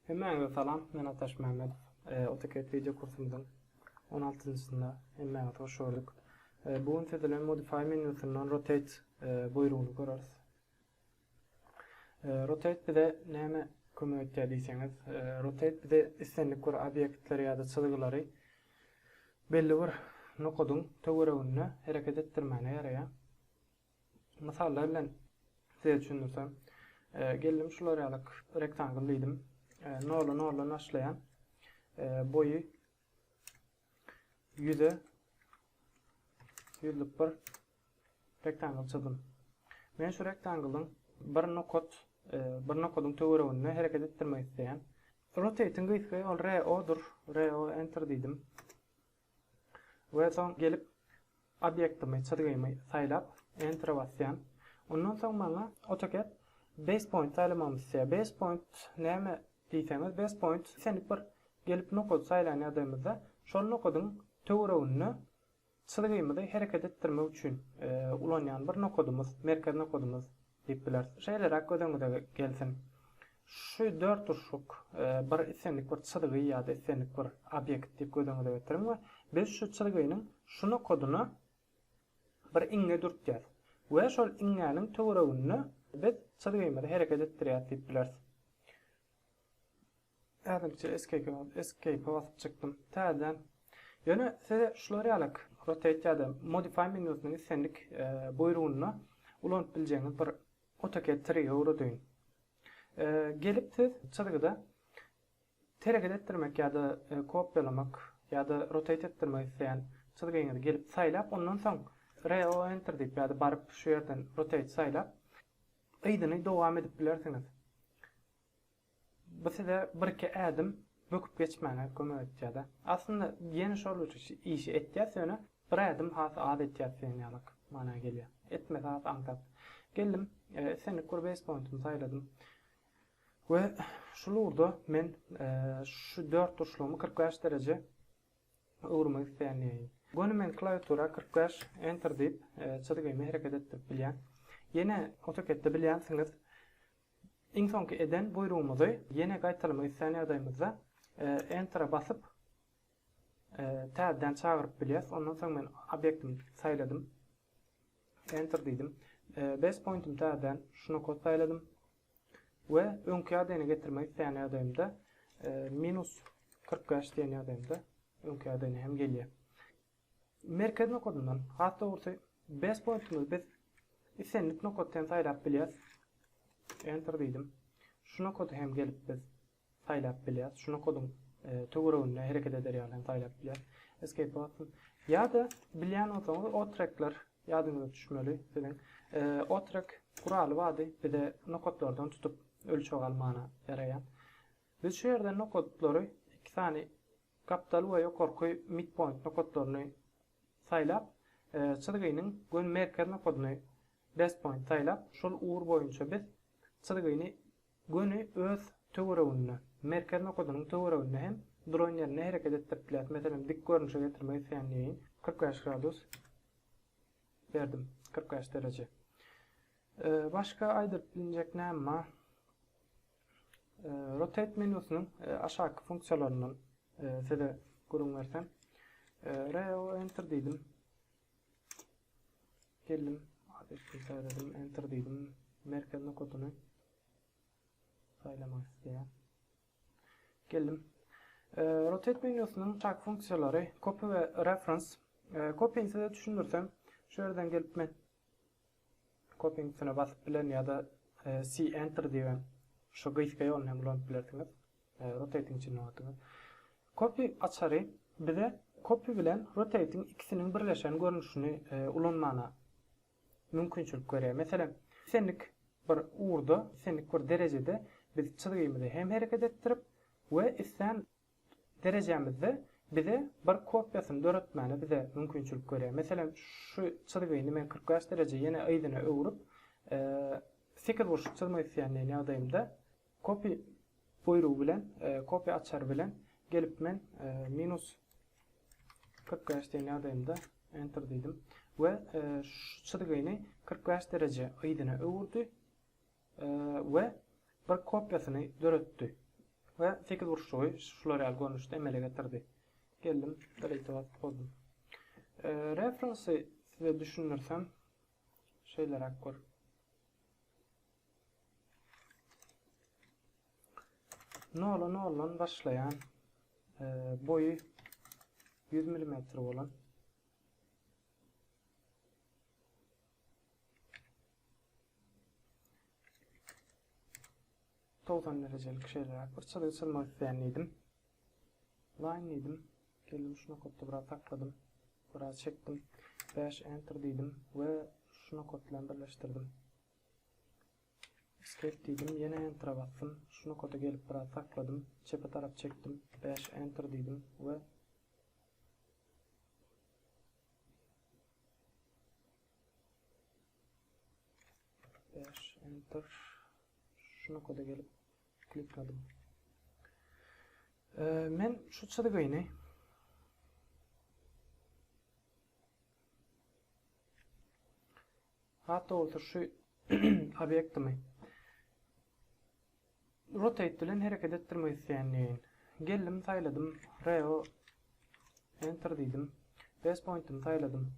Hemmäňe salam, men Ataş Mehmet. AutoCAD video kursumyzyň 16-njysynda hemmäňe hoş gördük. Bugun sizlerle Modify menüsünden Rotate buyrugunu göreriz. Rotate bize näme kömek etýär diýseňiz, Rotate bize istenlik bir obyektleri ýa-da çyzgylary belli bir nokodyň töweregine hereket etdirmäne ýaraýar. Misallar bilen size düşündirsem, geldim şulary alyk rektangl diýdim. Norla başlayan boyu 100'e 100'lük bir rektangl çizdim. Men şu rektanglyň bir nokodyň töweregine hereket etdirmek isleýän. Rotate'in gysgy ol RO'dur. RO enter diýdim. We soň gelip obyektimi çizgimi saýlap enter basýan. Ondan soň maňa AutoCAD base point taýlamamy isleýär. Base point näme diýseniz, base point senip bir gelip nokod saýlan ýadymyzda şol nokodyň töweregine çizgimyzy hereket etdirmek üçin ulanýan bir nokodumuz, merkez nokodumuz diýip biler. Şeýlerak gözeňizde gelsin. Şu 4 tuşluk bir isenlik bir çizgi ýa-da isenlik bir obyekt diýip gözeňizde getirin we biz şu çizgiňiň şu nokodyny bir iňe dürtýär. We şol iňäniň töweregine biz çizgimizi hereket etdirýär diýip bilersiz. Erdikçe escape basıp çıktım. Täzeden ýöne size şulary alyk rotate ýa-da modify menüsiniň isenlik buyruguna ulanyp biljeňiz bir AutoCAD trigger uradyň. Gelip siz çizgide hareket etdirmek ýa-da kopýalamak ýa-da rotate etdirmek isleýän çizgiňizi gelip saýlap ondan soň RO enter diýip ýa-da baryp şu ýerden rotate saýlap ýygyny dowam edip bilersiňiz. Bu size bir-iki ädim böküp geçmäne kömek etýär. Aslında ýene şol işi etýär, söňe bir ädim has az etýär ýalyk mana gelýär. Etmese has aňdap. Geldim, seni base point'umy saýladym. We şulurda men şu 4 tuşlumy 45 derece öwürmek isleýän. Gonu men klawiatura 45 enter diýip çizgimi hereket etdirip bilýän. Ýene AutoCAD'de bilýänsiňiz, iň soňky eden buyrugumuzy ýene gaýtarmak isleýän ýagdaýymyzda enter'a basyp täzeden çagyryp bilýäs. Ondan soň men obyektimi saýladym. Enter diýdim. Base point'um täzeden şunu kod saýladym. We öňki ýagdaýyna getirmek isleýän ýagdaýymda -45 diýen ýagdaýymda öňki ýagdaýyna hem gelýär. Merkez nokodundan hatda bolsa base point'umuzy biz isenlik nokoddan saýlap bilýäs. Enter diýdim. Şuna kodu hem gelip biz saýlap bilýäs. Şuna kodyň töweregine hereket ederýän saýlap bilýäs. Escape basyn. Ýa-da bilýän bolsaňyz O-trackler ýadyňyza düşmeli. Sizin O-track kuraly bady bize nokodlardan tutup ölçek almana ýaraýan. Biz şu ýerden nokodlary iki sany kapital we ýokarky midpoint nokodlaryny saýlap çizginiň gön merkez nokodyny base point saýlap şol uğur boýunça biz çizgini gönü öz töweregine, merkez nokodynyň töweregine hem duran ýerine hereket etdirip bilýär. Meselem dik görnüşe getirmek isleýän 45 gradus berdim, 45 derece. Başka aýdyryp bilinjek näme? Rotate menüsiniň aşaky funksiýonlaryndan size görüň bersem. RO enter diýdim. Geldim, adresini saýladım, enter diýdim. Merkez nokodyny saýlamak isleýär. Geldim. Rotate menüsiniň çak funksiýonlary copy we reference. Copy'ni size düşündirsem, şu ýerden gelip men copy'ni üstüne basyp bilen ýa-da C enter diýen şu gysga ýoluna hem ulanyp bilersiňiz. Rotate'in içinde oturup. Copy açary bize copy bilen rotate'in ikisiniň birleşen görnüşini ulanmana mümkinçilik berýär. Meselem, senlik bir uğurda, senlik bir derecede biz çizgimizi hem hareket ettirip we isen derejemizde bize bir kopyasyny döretmäne bize mümkinçilik berýär. Meselem, şu çizgini men 45 derece ýene aýdyna öwürip sekir boşluk çizmek isleýän ýagdaýymda copy buyruğu bilen, copy açar bilen gelip men -45 diýen ýagdaýymda enter diýdim we şu çizgini 45 derece aýdyna öwürdi ve bir kopyasyny döretdi. Ve 8 burçluğu şular al görnüşde emele getirdi. Geldim, delete basıp koydum. Reference'ı size düşünürsem şeyler akkor. Nolan başlayan boyu 100 mm olan 90 derecelik şeyler akkor. Çalışılma isteyenliydim. Line'liydim. Geldim şuna kodda biraz takladım. Biraz çektim. 5 enter dedim ve şuna kodla birleştirdim. Escape dedim. Yine enter'a bastım. Şuna koda gelip biraz takladım. Çepe taraf çektim. 5 enter dedim ve enter şuna koda gelip klikladım. Men şu çıdıgayını hatta orta şu obyektimi rotate bilen hareket ettirmek isteyenliğin. Geldim sayladım. Reo enter dedim. Base point'imi sayladım.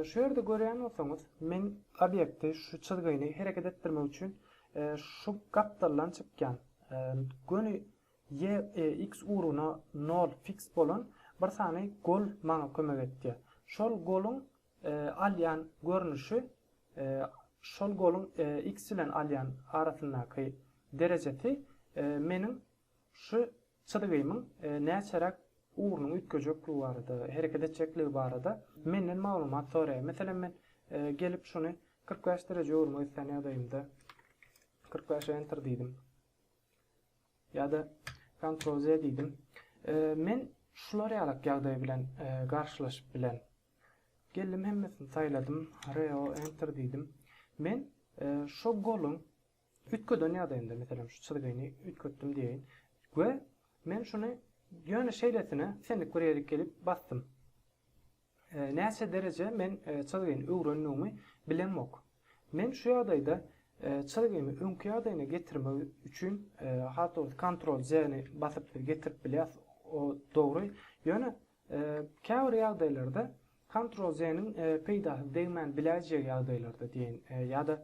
Şu yerde görüyen olsanız men obyekti şu çıdıgayını hareket ettirmek için şu kaptarlan çıkkan gönü x uğruna 0 fix bolan bir tane gol bana kömek etti. Şol golun alyan görünüşü şol golun x ile alyan arasındaki derecesi menin şu çıdıgayımın näçerak uğrunun ütköjekliği barada, hareket edecekliği barada menden malumat soraýar. Mesela men gelip şunu 45 derece uğruma istenýädimde 45 enter dedim. Ya da Ctrl Z dedim. Men şular ýalyk ýagdaý bilen garşylaşyp bilen geldim hemmesini sayladım. Reo enter dedim. Men şu golun ütköden ýagdaýynda mesela şu çıdygyny ütkötdim diýeýin. We men şunu ýöne şeýlesine senlik bir ýere gelip bastım. Näçe derece men çıdygyny öwrenligimi bilenmok. Men şu ýagdaýda çıdygyny öňki ýagdaýyna getirmek üçin hatda Ctrl Z'ni basyp getirip bilýär. O dogry. Ýöne käbir ýagdaýlarda Ctrl Z'nin peýda degmen biläjek ýagdaýlarda diýen ýa-da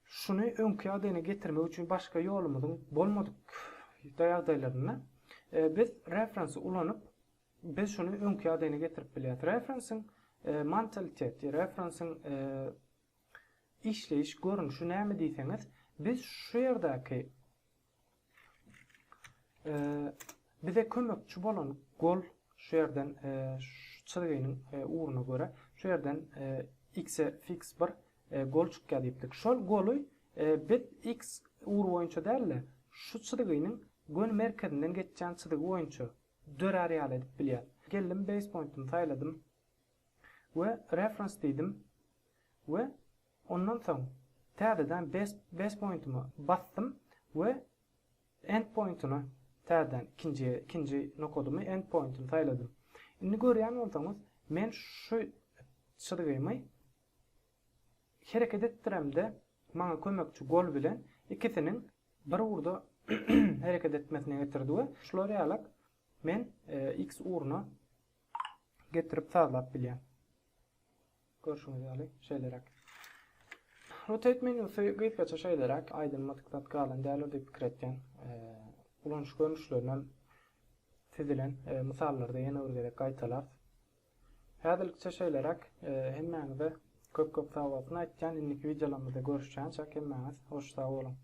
şunu öňki ýagdaýyna getirmek üçin başga ýolumyň bolmadyk ýagdaýlaryna biz reference'ı ulanyp biz şunu öňki ýagdaýyna getirip bilýär. Reference'ın mentaliteti, reference'ın işleyiş görünüşü näme diýseňiz, biz şu ýerdäki bize kömekçi bolan gol şu ýerden çıdygynyň uğruna göre şu ýerden x'e fix bir gol çykýar diýipdik. Şol goly biz x uğru boýunça däl, şu çıdygynyň gön merkezinden geçen çıdygy boýunça dörer ýaly edip bilýär. Geldim base point'imi taýladym we reference diýdim we ondan soň täzeden base point'imi bastım we end point'uny täzeden ikinji nokodumy end point'uny taýladym. Indi görýän bolsaňyz men şu çıdygymy hareket etdiremde maňa kömekçi gol bilen ikisiniň bir urda hareket etmesine getirdi we şular ýalyk men x uğruna getirip sağlap bilýän. Görüşüňiz ýaly şeýlerak. Rotate menüsü gyzgaça şeýlerak aýdynmatyk zat galan däl diýip pikir etken ulanyş görnüşlerinden sizilen misallarda ýene bir gerek gaýtalar. Häzirlikçe şeýlerak hemmäňize köp sag bolsun aýtjan indiki videolarymyzda görüşýänçä hemmäňiz hoş sag bolun.